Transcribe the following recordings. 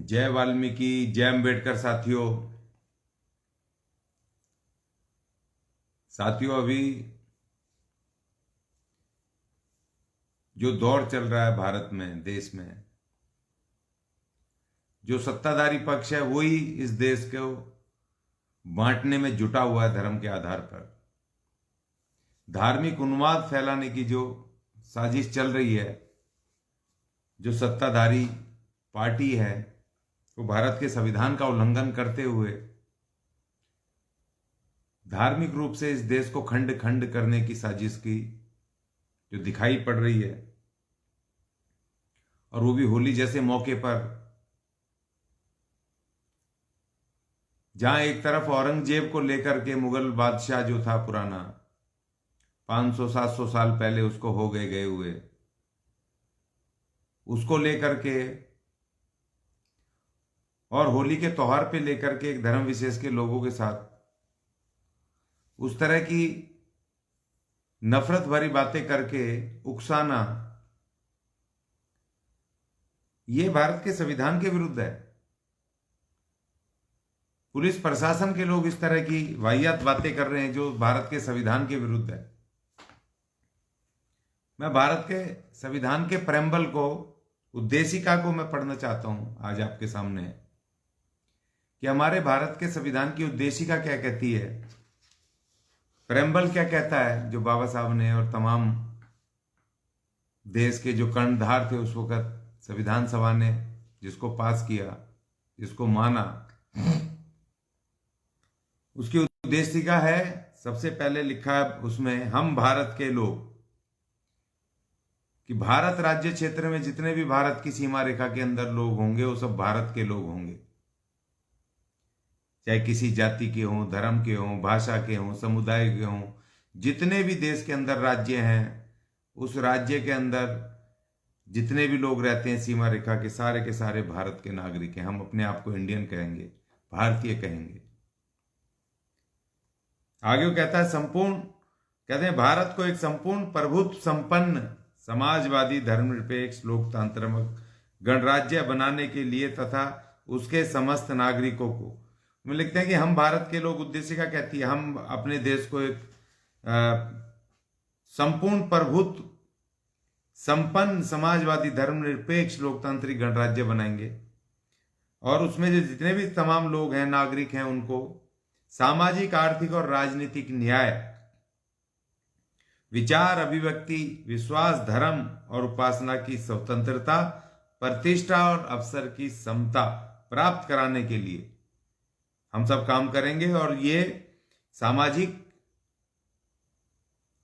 जय वाल्मीकि, जय अम्बेडकर। साथियों अभी जो दौर चल रहा है भारत में, देश में, जो सत्ताधारी पक्ष है वही इस देश को बांटने में जुटा हुआ है। धर्म के आधार पर धार्मिक उन्माद फैलाने की जो साजिश चल रही है, जो सत्ताधारी पार्टी है, वो भारत के संविधान का उल्लंघन करते हुए धार्मिक रूप से इस देश को खंड खंड करने की साजिश की जो दिखाई पड़ रही है, और वो भी होली जैसे मौके पर, जहां एक तरफ औरंगजेब को लेकर के मुगल बादशाह जो था पुराना 500-700 साल पहले उसको हो गए हुए, उसको लेकर के और होली के त्योहार पे लेकर के एक धर्म विशेष के लोगों के साथ उस तरह की नफरत भरी बातें करके उकसाना, ये भारत के संविधान के विरुद्ध है। पुलिस प्रशासन के लोग इस तरह की वाहियात बातें कर रहे हैं जो भारत के संविधान के विरुद्ध है। मैं भारत के संविधान के प्रेम्बल को, उद्देशिका को मैं पढ़ना चाहता हूं आज आपके सामने कि हमारे भारत के संविधान की उद्देशिका क्या कहती है, प्रेम्बल क्या कहता है, जो बाबा साहब ने और तमाम देश के जो कर्णधार थे उस वक्त संविधान सभा ने जिसको पास किया, जिसको माना, उसकी उद्देशिका है। सबसे पहले लिखा है उसमें, हम भारत के लोग, कि भारत राज्य क्षेत्र में जितने भी भारत की सीमा रेखा के अंदर लोग होंगे वो सब भारत के लोग होंगे, चाहे किसी जाति के हों, धर्म के हों, भाषा के हों, समुदाय के हों। जितने भी देश के अंदर राज्य हैं, उस राज्य के अंदर जितने भी लोग रहते हैं सीमा रेखा के सारे भारत के नागरिक हैं। हम अपने आप को इंडियन कहेंगे, भारतीय कहेंगे। आगे वो कहता है कहते हैं भारत को एक संपूर्ण प्रभुत्व संपन्न समाजवादी धर्मनिरपेक्ष लोकतांत्रिक गणराज्य बनाने के लिए तथा उसके समस्त नागरिकों को, में लिखते हैं कि हम भारत के लोग, उद्देशिका कहती है हम अपने देश को एक संपूर्ण प्रभुत्व संपन्न समाजवादी धर्मनिरपेक्ष लोकतांत्रिक गणराज्य बनाएंगे, और उसमें जो जितने भी तमाम लोग हैं, नागरिक हैं, उनको सामाजिक, आर्थिक और राजनीतिक न्याय, विचार, अभिव्यक्ति, विश्वास, धर्म और उपासना की स्वतंत्रता, प्रतिष्ठा और अवसर की समता प्राप्त कराने के लिए हम सब काम करेंगे। और ये सामाजिक,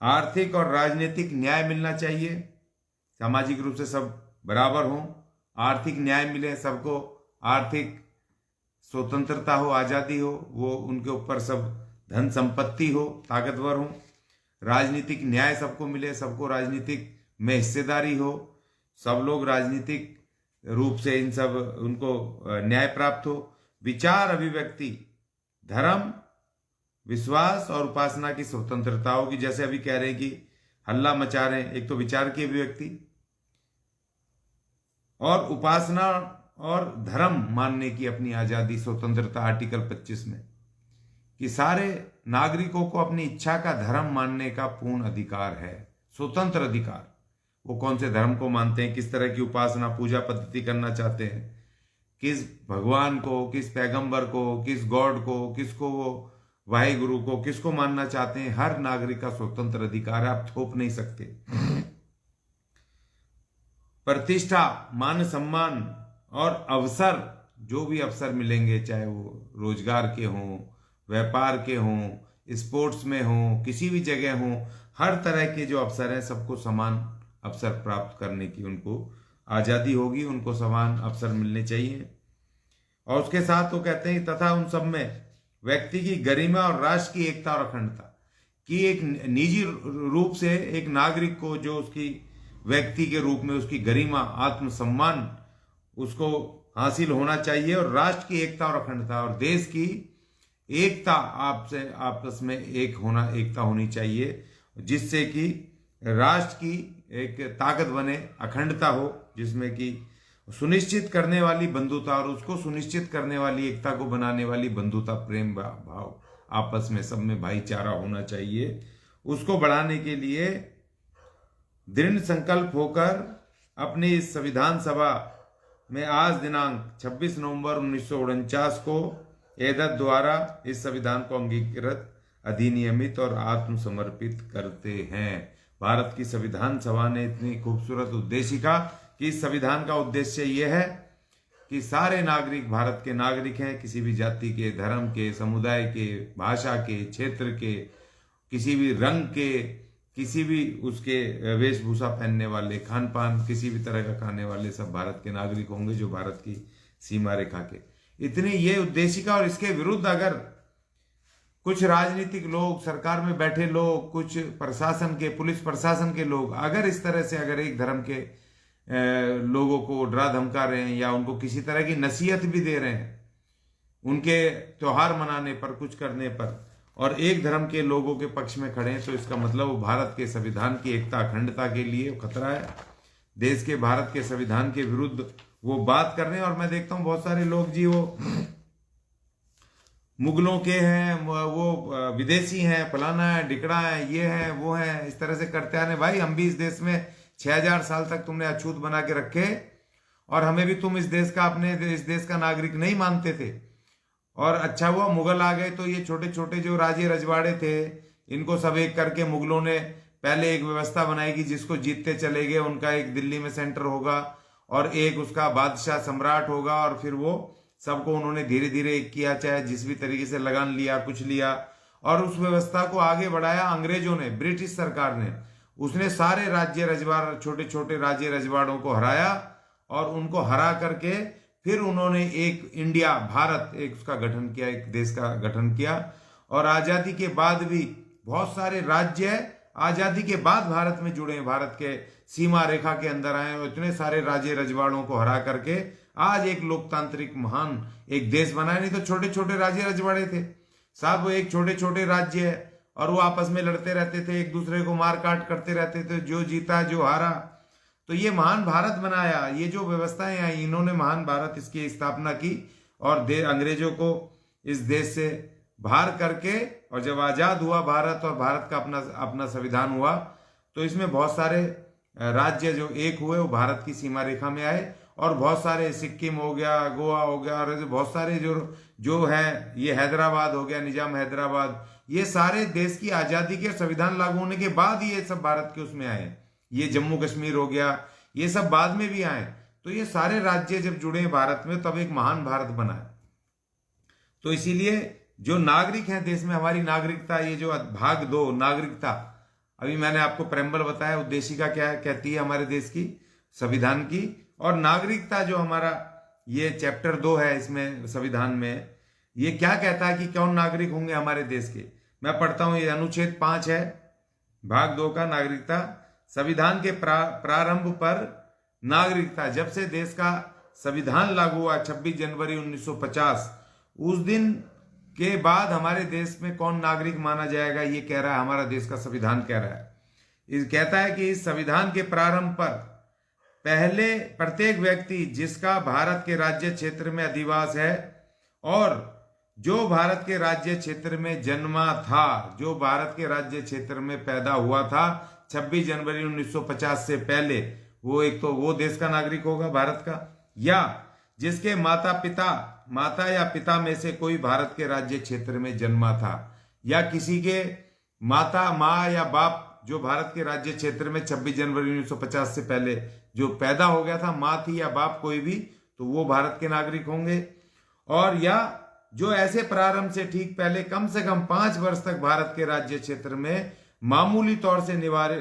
आर्थिक और राजनीतिक न्याय मिलना चाहिए। सामाजिक रूप से सब बराबर हों, आर्थिक न्याय मिले सबको, आर्थिक स्वतंत्रता हो, आजादी हो, वो उनके ऊपर सब धन संपत्ति हो, ताकतवर हो। राजनीतिक न्याय सबको मिले, सबको राजनीतिक में हिस्सेदारी हो, सब लोग राजनीतिक रूप से इन सब उनको न्याय प्राप्त हो। विचार, अभिव्यक्ति, धर्म, विश्वास और उपासना की स्वतंत्रता होगी। जैसे अभी कह रहे हैं कि हल्ला मचा रहे हैं, एक तो विचार की अभिव्यक्ति और उपासना और धर्म मानने की अपनी आजादी, स्वतंत्रता, आर्टिकल 25 में, कि सारे नागरिकों को अपनी इच्छा का धर्म मानने का पूर्ण अधिकार है, स्वतंत्र अधिकार। वो कौन से धर्म को मानते हैं, किस तरह की उपासना, पूजा पद्धति करना चाहते हैं, किस भगवान को, किस पैगंबर को, किस गॉड को, किसको वो वाहे गुरु को, किसको मानना चाहते हैं, हर नागरिक का स्वतंत्र अधिकार है, आप थोप नहीं सकते। प्रतिष्ठा, मान सम्मान और अवसर, जो भी अवसर मिलेंगे, चाहे वो रोजगार के हों, व्यापार के हों, स्पोर्ट्स में हों, किसी भी जगह हों, हर तरह के जो अवसर हैं सबको समान अवसर प्राप्त करने की उनको आजादी होगी, उनको समान अवसर मिलने चाहिए। और उसके साथ वो कहते हैं तथा उन सब में व्यक्ति की गरिमा और राष्ट्र की एकता और अखंडता, कि एक निजी रूप से एक नागरिक को जो उसकी व्यक्ति के रूप में उसकी गरिमा, आत्मसम्मान उसको हासिल होना चाहिए, और राष्ट्र की एकता और अखंडता और देश की एकता, आपसे आपस में एकता होनी चाहिए, जिससे कि राष्ट्र की एक ताकत बने, अखंडता हो जिसमें कि, सुनिश्चित करने वाली बंधुता और उसको सुनिश्चित करने वाली एकता को बनाने वाली बंधुता, प्रेम भाव, आपस में सब में भाईचारा होना चाहिए, उसको बढ़ाने के लिए दृढ़ संकल्प होकर अपनी इस संविधान सभा में आज दिनांक 26 नवंबर 1949 को एदत द्वारा इस संविधान को अंगीकृत, अधिनियमित और आत्मसमर्पित करते हैं। भारत की संविधान सभा ने इतनी खूबसूरत उद्देशिका कि इस संविधान का उद्देश्य यह है कि सारे नागरिक भारत के नागरिक हैं, किसी भी जाति के, धर्म के, समुदाय के, भाषा के, क्षेत्र के, किसी भी रंग के, किसी भी उसके वेशभूषा पहनने वाले, खान पान किसी भी तरह का खाने वाले, सब भारत के नागरिक होंगे जो भारत की सीमा रेखा के। इतनी ये उद्देशिका, और इसके विरुद्ध अगर कुछ राजनीतिक लोग, सरकार में बैठे लोग, कुछ प्रशासन के, पुलिस प्रशासन के लोग अगर इस तरह से अगर एक धर्म के लोगों को डरा धमका रहे हैं या उनको किसी तरह की नसीहत भी दे रहे हैं उनके त्योहार मनाने पर, कुछ करने पर, और एक धर्म के लोगों के पक्ष में खड़े हैं, तो इसका मतलब वो भारत के संविधान की एकता, अखंडता के लिए खतरा है। देश के, भारत के संविधान के विरुद्ध वो बात कर रहे हैं। और मैं देखता हूं बहुत सारे लोग जी वो मुगलों के हैं, वो विदेशी हैं, फलाना है, डिकड़ा है, ये है, वो है, इस तरह से करते आने। भाई हम भी इस देश में 6000 साल तक तुमने अछूत बना के रखे और हमें भी तुम इस देश का, अपने इस देश का नागरिक नहीं मानते थे। और अच्छा हुआ मुगल आ गए तो ये छोटे छोटे जो राजे रजवाड़े थे इनको सब एक करके मुगलों ने पहले एक व्यवस्था बनाई कि जिसको जीतते चले गए उनका एक दिल्ली में सेंटर होगा और एक उसका बादशाह सम्राट होगा, और फिर वो सबको उन्होंने धीरे धीरे एक किया, चाहे जिस भी तरीके से लगान लिया, कुछ लिया, और उस व्यवस्था को आगे बढ़ाया अंग्रेजों ने, ब्रिटिश सरकार ने। उसने सारे राज्य रजवाड़, छोटे छोटे राज्य रजवाड़ों को हराया और उनको हरा करके फिर उन्होंने एक इंडिया, भारत, एक उसका गठन किया, एक देश का गठन किया। और आजादी के बाद भी बहुत सारे राज्य आजादी के बाद भारत में जुड़े, भारत के सीमा रेखा के अंदर आए और इतने सारे राज्य रजवाड़ों को हरा करके आज एक लोकतांत्रिक महान एक देश बनाया। नहीं तो छोटे छोटे राज्य रजवाड़े थे साहब, वो एक छोटे छोटे राज्य है और वो आपस में लड़ते रहते थे, एक दूसरे को मार काट करते रहते थे, जो जीता जो हारा। तो ये महान भारत बनाया, ये जो व्यवस्थाएं आई इन्होंने महान भारत, इसकी स्थापना की और अंग्रेजों को इस देश से बाहर करके, और जब आजाद हुआ भारत और भारत का अपना संविधान हुआ तो इसमें बहुत सारे राज्य जो एक हुए वो भारत की सीमा रेखा में आए। और बहुत सारे, सिक्किम हो गया, गोवा हो गया, और बहुत सारे जो है, ये हैदराबाद हो गया, निजाम हैदराबाद, ये सारे देश की आजादी के संविधान लागू होने के बाद ये सब भारत के उसमें आए। ये जम्मू कश्मीर हो गया, ये सब बाद में भी आए। तो ये सारे राज्य जब जुड़े भारत में तब एक महान भारत बना है। तो इसीलिए जो नागरिक हैं देश में, हमारी नागरिकता, ये जो भाग 2 नागरिकता, अभी मैंने आपको प्रेम्बल बताया, उद्देशिका क्या कहती है हमारे देश की संविधान की, और नागरिकता जो हमारा ये चैप्टर 2 है इसमें संविधान में, ये क्या कहता है कि कौन नागरिक होंगे हमारे देश के। मैं पढ़ता हूं, ये अनुच्छेद 5 है भाग 2 का, नागरिकता। संविधान के प्रारंभ पर नागरिकता, जब से देश का संविधान लागू हुआ 26 जनवरी 1950, उस दिन के बाद हमारे देश में कौन नागरिक माना जाएगा, ये कह रहा है हमारा देश का संविधान कह रहा है। इस कहता है कि इस संविधान के प्रारंभ पर पहले प्रत्येक व्यक्ति जिसका भारत के राज्य क्षेत्र में अधिवास है और जो भारत के राज्य क्षेत्र में जन्मा था, जो भारत के राज्य क्षेत्र में पैदा हुआ था 26 जनवरी 1950 से पहले, वो एक तो वो देश का नागरिक होगा भारत का, या जिसके माता या पिता में से कोई भारत के राज्य क्षेत्र में जन्मा था, या किसी के माँ या बाप जो भारत के राज्य क्षेत्र में 26 जनवरी 1950 से पहले जो पैदा हो गया था, माँ थी या बाप कोई भी, तो वो भारत के नागरिक होंगे। और या जो ऐसे प्रारंभ से ठीक पहले कम से कम 5 वर्ष तक भारत के राज्य क्षेत्र में मामूली तौर से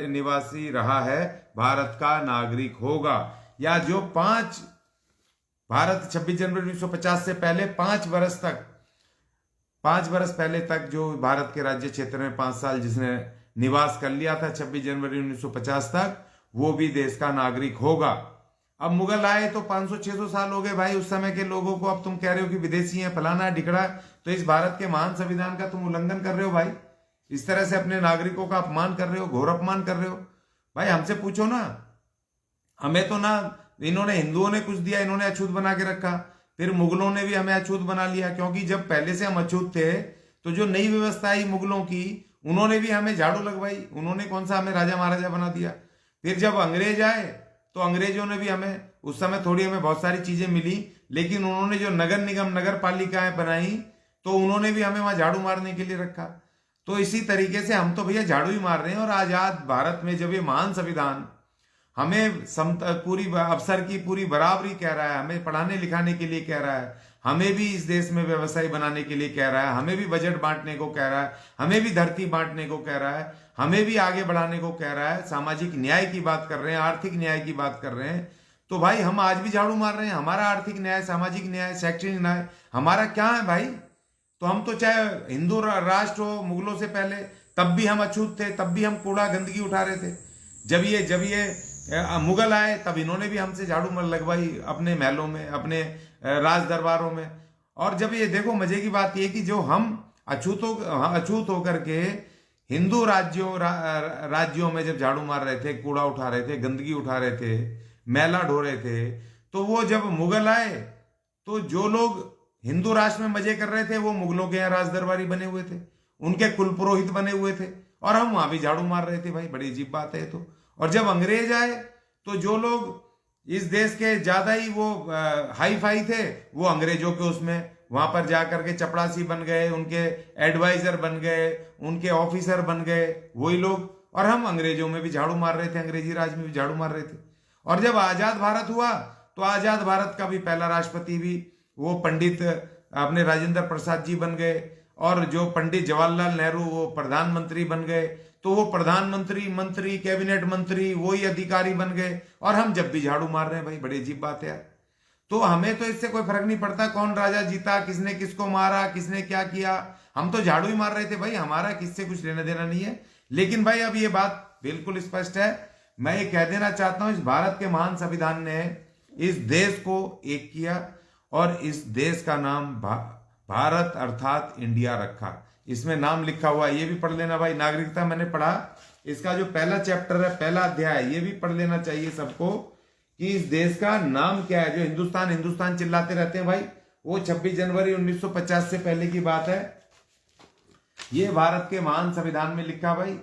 निवासी रहा है, भारत का नागरिक होगा। या जो भारत 26 जनवरी 1950 से पहले 5 वर्ष पहले तक जो भारत के राज्य क्षेत्र में 5 साल जिसने निवास कर लिया था 26 जनवरी 1950 तक, वो भी देश का नागरिक होगा। अब मुगल आए तो 500-600 साल हो गए भाई उस समय के लोगों को, अब तुम कह रहे हो कि विदेशी हैं, फलाना ढिकड़ा, तो इस भारत के महान संविधान का तुम उल्लंघन कर रहे हो भाई। इस तरह से अपने नागरिकों का अपमान कर रहे हो, घोर अपमान कर रहे हो। भाई हमसे पूछो ना, हमें तो ना इन्होंने, हिंदुओं ने कुछ दिया, इन्होंने अछूत बना के रखा। फिर मुगलों ने भी हमें अछूत बना लिया, क्योंकि जब पहले से हम अछूत थे तो जो नई व्यवस्था आई मुगलों की, उन्होंने भी हमें झाड़ू लगवाई। उन्होंने कौन सा हमें राजा महाराजा बना दिया। फिर जब अंग्रेज आए तो अंग्रेजों ने भी हमें, उस समय थोड़ी हमें बहुत सारी चीजें मिली, लेकिन उन्होंने जो नगर निगम नगर पालिकाएं बनाई तो उन्होंने भी हमें वहां झाड़ू मारने के लिए रखा। तो इसी तरीके से हम तो भैया झाड़ू ही मार रहे हैं। और आजाद भारत में जब ये महान संविधान हमें पूरी अवसर की पूरी बराबरी कह रहा है, हमें पढ़ाने लिखाने के लिए कह रहा है, हमें भी इस देश में व्यवसाय बनाने के लिए कह रहा है, हमें भी बजट बांटने को कह रहा है, हमें भी धरती बांटने को कह रहा है, हमें भी आगे बढ़ाने को कह रहा है, सामाजिक न्याय की बात कर रहे हैं, आर्थिक न्याय की बात कर रहे हैं, तो भाई हम आज भी झाड़ू मार रहे हैं। हमारा आर्थिक न्याय, सामाजिक न्याय, शैक्षणिक न्याय हमारा क्या है भाई। तो हम तो चाहे हिंदू राष्ट्र हो मुगलों से पहले, तब भी हम अछूत थे, तब भी हम कूड़ा गंदगी उठा रहे थे। जब ये मुगल आए तब इन्होंने भी हमसे झाड़ू मर लगवाई अपने महलों में, अपने राज दरबारों में। और जब ये देखो मजे की बात ये कि जो हम अछूत होकर के हिंदू राज्यों में जब झाड़ू मार रहे थे, कूड़ा उठा रहे थे, गंदगी उठा रहे थे, मैला ढो रहे थे, तो वो जब मुगल आए तो जो लोग हिंदू राष्ट्र में मजे कर रहे थे वो मुगलों के यहाँ राज दरबारी बने हुए थे, उनके कुल पुरोहित बने हुए थे, और हम वहां भी झाड़ू मार रहे थे। भाई बड़ी अजीब बात है तो। और जब अंग्रेज आए तो जो लोग इस देश के ज्यादा ही वो हाई फाई थे, वो अंग्रेजों के उसमें वहां पर जाकर के चपड़ासी बन गए, उनके एडवाइजर बन गए, उनके ऑफिसर बन गए वही लोग। और हम अंग्रेजों में भी झाड़ू मार रहे थे, अंग्रेजी राज में भी झाड़ू मार रहे थे। और जब आजाद भारत हुआ तो आजाद भारत का भी पहला राष्ट्रपति भी वो पंडित अपने राजेंद्र प्रसाद जी बन गए, और जो पंडित जवाहरलाल नेहरू वो प्रधानमंत्री बन गए। तो वो प्रधानमंत्री, मंत्री, कैबिनेट मंत्री वही अधिकारी बन गए, और हम जब भी झाड़ू मार रहे हैं। भाई बड़ी अजीब बात है यार। तो हमें तो इससे कोई फर्क नहीं पड़ता कौन राजा जीता, किसने किसको मारा, किसने क्या किया, हम तो झाड़ू ही मार रहे थे भाई, हमारा किससे कुछ लेना देना नहीं है। लेकिन भाई अब ये बात बिल्कुल स्पष्ट है, मैं ये कह देना चाहता हूं, इस भारत के महान संविधान ने इस देश को एक किया, और इस देश का नाम भारत अर्थात इंडिया रखा। इसमें नाम लिखा हुआ है, ये भी पढ़ लेना भाई। नागरिकता मैंने पढ़ा, इसका जो पहला चैप्टर है, पहला अध्याय है, ये भी पढ़ लेना चाहिए सबको कि इस देश का नाम क्या है। जो हिंदुस्तान हिंदुस्तान चिल्लाते रहते हैं भाई, वो 26 जनवरी 1950 से पहले की बात है। ये भारत के महान संविधान में लिखा भाई,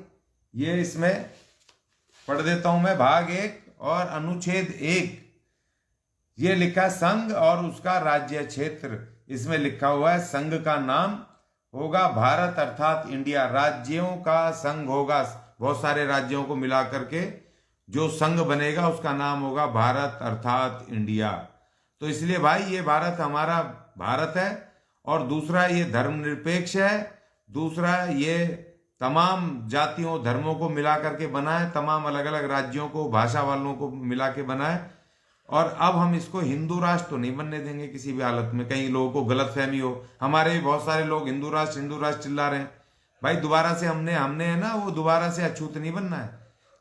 ये इसमें पढ़ देता हूं मैं। भाग 1 और अनुच्छेद 1 ये लिखा, संघ और उसका राज्य क्षेत्र। इसमें लिखा हुआ है संघ का नाम होगा भारत अर्थात इंडिया, राज्यों का संघ होगा, बहुत सारे राज्यों को मिला करके जो संघ बनेगा उसका नाम होगा भारत अर्थात इंडिया। तो इसलिए भाई ये भारत हमारा भारत है, और दूसरा ये धर्मनिरपेक्ष है, दूसरा ये तमाम जातियों धर्मों को मिला करके बना है, तमाम अलग अलग राज्यों को, भाषा वालों को मिला के बना है। और अब हम इसको हिंदू राष्ट्र तो नहीं बनने देंगे किसी भी हालत में। कहीं लोगों को गलतफहमी हो, हमारे भी बहुत सारे लोग हिंदू राष्ट्र चिल्ला रहे हैं। भाई दोबारा से हमने है ना वो दोबारा से अछूत नहीं बनना है,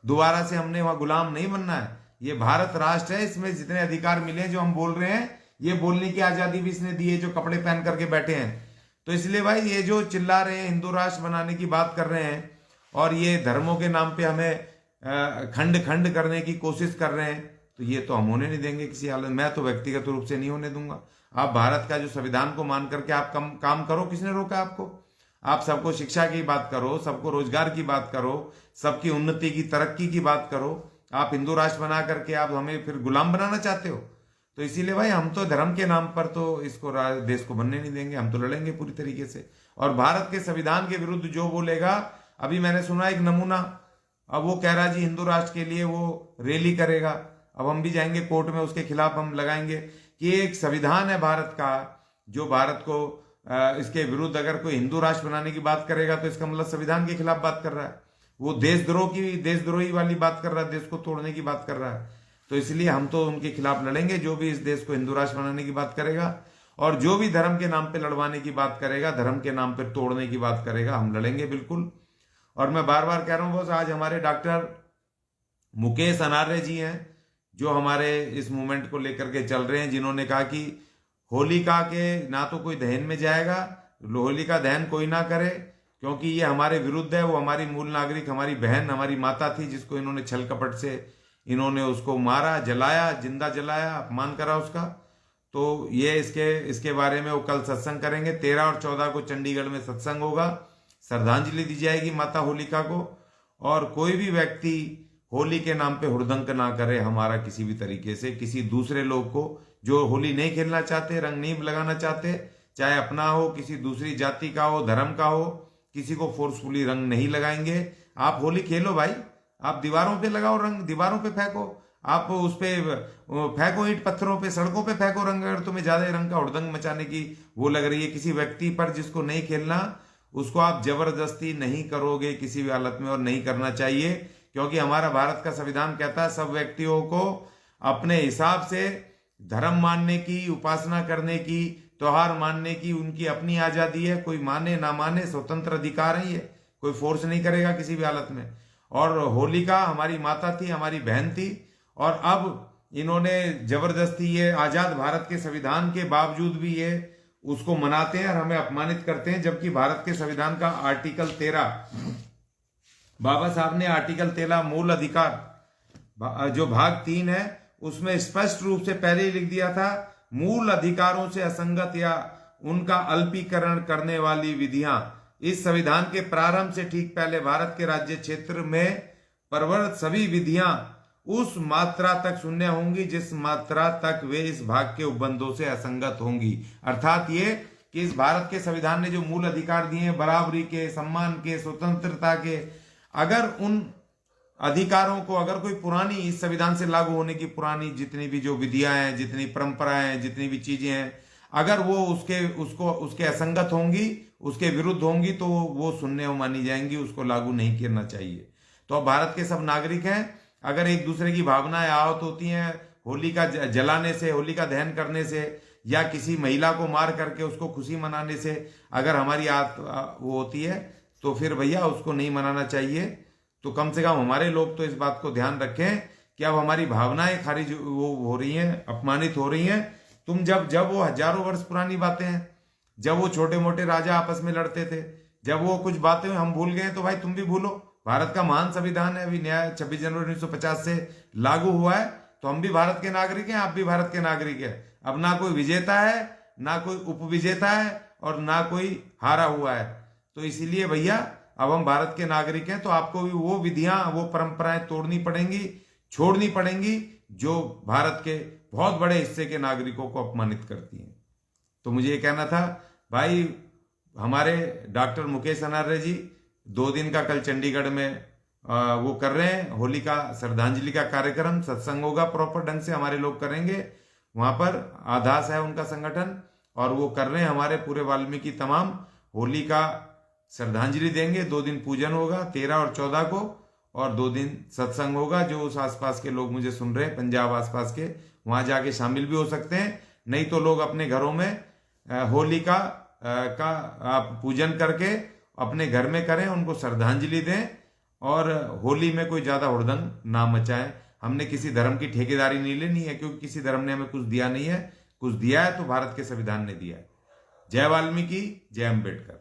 दोबारा से हमने वहां गुलाम नहीं बनना है। ये भारत राष्ट्र है, इसमें जितने अधिकार मिले जो हम बोल रहे हैं, ये बोलने की आजादी भी इसने दी है जो कपड़े पहन करके बैठे हैं। तो इसलिए भाई ये जो चिल्ला रहे हैं, हिंदू राष्ट्र बनाने की बात कर रहे हैं, और ये धर्मों के नाम पे हमें खंड खंड करने की कोशिश कर रहे हैं, तो ये तो हम होने नहीं देंगे किसी हालत। मैं तो व्यक्तिगत रूप से नहीं होने दूंगा। आप भारत का जो संविधान को मान करके आप काम करो, किसने रोका आपको? आप सबको शिक्षा की बात करो, सबको रोजगार की बात करो, सबकी उन्नति की, तरक्की की बात करो। आप हिंदू राष्ट्र बना करके आप हमें फिर गुलाम बनाना चाहते हो। तो इसीलिए भाई हम तो धर्म के नाम पर तो इसको देश को बनने नहीं देंगे, हम तो लड़ेंगे पूरी तरीके से। और भारत के संविधान के विरुद्ध जो बोलेगा, अभी मैंने सुना एक नमूना, अब वो कह रहा जी हिंदू राष्ट्र के लिए वो रैली करेगा। अब हम भी जाएंगे कोर्ट में, उसके खिलाफ हम लगाएंगे कि एक संविधान है भारत का, जो भारत को इसके विरुद्ध अगर कोई हिंदू राष्ट्र बनाने की बात करेगा तो इसका मतलब संविधान के खिलाफ बात कर रहा है, वो देशद्रोही वाली बात कर रहा है, देश को तोड़ने की बात कर रहा है। तो इसलिए हम तो उनके खिलाफ लड़ेंगे, जो भी इस देश को हिंदू राष्ट्र बनाने की बात करेगा, और जो भी धर्म के नाम पे लड़वाने की बात करेगा, धर्म के नाम पे तोड़ने की बात करेगा, हम लड़ेंगे बिल्कुल। और मैं बार बार कह रहा हूं बस, आज हमारे डॉक्टर मुकेश अनार्य जी हैं जो हमारे इस मूवमेंट को लेकर के चल रहे हैं, जिन्होंने कहा कि होलिका के ना तो कोई दहन में जाएगा, होलिका दहन कोई ना करे, क्योंकि ये हमारे विरुद्ध है। वो हमारी मूल नागरिक, हमारी बहन, हमारी माता थी, जिसको इन्होंने छल कपट से इन्होंने उसको मारा, जलाया, जिंदा जलाया, अपमान करा उसका। तो ये इसके बारे में वो कल सत्संग करेंगे। 13 और 14 को चंडीगढ़ में सत्संग होगा, श्रद्धांजलि दी जाएगी माता होलिका को। और कोई भी व्यक्ति होली के नाम पे हुड़दंग ना करे हमारा, किसी भी तरीके से किसी दूसरे लोग को जो होली नहीं खेलना चाहते, रंग नहीं लगाना चाहते, चाहे अपना हो, किसी दूसरी जाति का हो, धर्म का हो, किसी को फोर्सफुली रंग नहीं लगाएंगे। आप होली खेलो भाई, आप दीवारों पे लगाओ रंग, दीवारों पे फेंको, आप उस पे फेंको, ईंट पत्थरों पे, सड़कों पे फेंको रंग। अगर तुम्हें ज्यादा रंग का हुड़दंग मचाने की वो लग रही है किसी व्यक्ति पर जिसको नहीं खेलना, उसको आप जबरदस्ती नहीं करोगे किसी भी हालत में, और नहीं करना चाहिए। क्योंकि हमारा भारत का संविधान कहता है सब व्यक्तियों को अपने हिसाब से धर्म मानने की, उपासना करने की, त्योहार मानने की उनकी अपनी आजादी है। कोई माने ना माने, स्वतंत्र अधिकार है, ये कोई फोर्स नहीं करेगा किसी भी हालत में। और होलिका हमारी माता थी, हमारी बहन थी, और अब इन्होंने जबरदस्ती ये आजाद भारत के संविधान के बावजूद भी ये उसको मनाते हैं और हमें अपमानित करते हैं। जबकि भारत के संविधान का आर्टिकल 13, बाबा साहब ने आर्टिकल 13 मूल अधिकार जो भाग 3 है उसमें स्पष्ट रूप से पहले ही लिख दिया था, मूल अधिकारों से असंगत या उनका अल्पीकरण करने वाली विधियां इस संविधान के प्रारंभ से ठीक पहले भारत के राज्य क्षेत्र में प्रवर्तित सभी विधियां उस मात्रा तक शून्य होंगी जिस मात्रा तक वे इस भाग के उपबंधों से असंगत होंगी। अर्थात ये कि इस भारत के संविधान ने जो मूल अधिकार दिए हैं, बराबरी के, सम्मान के, स्वतंत्रता के, अगर उन अधिकारों को अगर कोई पुरानी इस संविधान से लागू होने की पुरानी जितनी भी जो विधियां हैं, जितनी परंपराएं हैं, जितनी भी चीजें हैं, अगर वो उसके असंगत होंगी, उसके विरुद्ध होंगी, तो वो शून्य मानी जाएंगी, उसको लागू नहीं करना चाहिए। तो अब भारत के सब नागरिक हैं, अगर एक दूसरे की भावनाएं आहत होती हैं होली का जलाने से, होली का दहन करने से, या किसी महिला को मार करके उसको खुशी मनाने से अगर हमारी वो होती है, तो फिर भैया उसको नहीं मनाना चाहिए। तो कम से कम हमारे लोग तो इस बात को ध्यान रखें कि अब हमारी भावनाएं खारिज वो हो रही हैं, अपमानित हो रही हैं। तुम जब वो हजारों वर्ष पुरानी बातें हैं, जब वो छोटे मोटे राजा आपस में लड़ते थे, जब वो कुछ बातें हम भूल गए, तो भाई तुम भी भूलो। भारत का महान संविधान है, अभी नया 26 जनवरी 1950 से लागू हुआ है, तो हम भी भारत के नागरिक हैं, आप भी भारत के नागरिक हैं। अब ना कोई विजेता है, ना कोई उपविजेता है, और ना कोई हारा हुआ है। तो इसीलिए भैया अब हम भारत के नागरिक हैं, तो आपको भी वो विधियां, वो परंपराएं तोड़नी पड़ेंगी, छोड़नी पड़ेंगी जो भारत के बहुत बड़े हिस्से के नागरिकों को अपमानित करती हैं। तो मुझे ये कहना था भाई, हमारे डॉक्टर मुकेश अनार्य जी 2 दिन का कल चंडीगढ़ में वो कर रहे हैं होली का श्रद्धांजलि का कार्यक्रम, सत्संग होगा, प्रॉपर ढंग से हमारे लोग करेंगे। वहां पर आधास है उनका संगठन, और वो कर रहे हैं हमारे पूरे वाल्मीकि तमाम होली का श्रद्धांजलि देंगे। 2 दिन पूजन होगा 13 और 14 को, और 2 दिन सत्संग होगा। जो उस आसपास के लोग मुझे सुन रहे हैं, पंजाब आसपास के, वहां जाके शामिल भी हो सकते हैं। नहीं तो लोग अपने घरों में होली का आप पूजन करके अपने घर में करें, उनको श्रद्धांजलि दें, और होली में कोई ज्यादा हुड़दंग ना मचाएं। हमने किसी धर्म की ठेकेदारी नहीं लेनी है, क्योंकि किसी धर्म ने हमें कुछ दिया नहीं है। कुछ दिया है तो भारत के संविधान ने दिया है। जय वाल्मीकि, जय अम्बेडकर।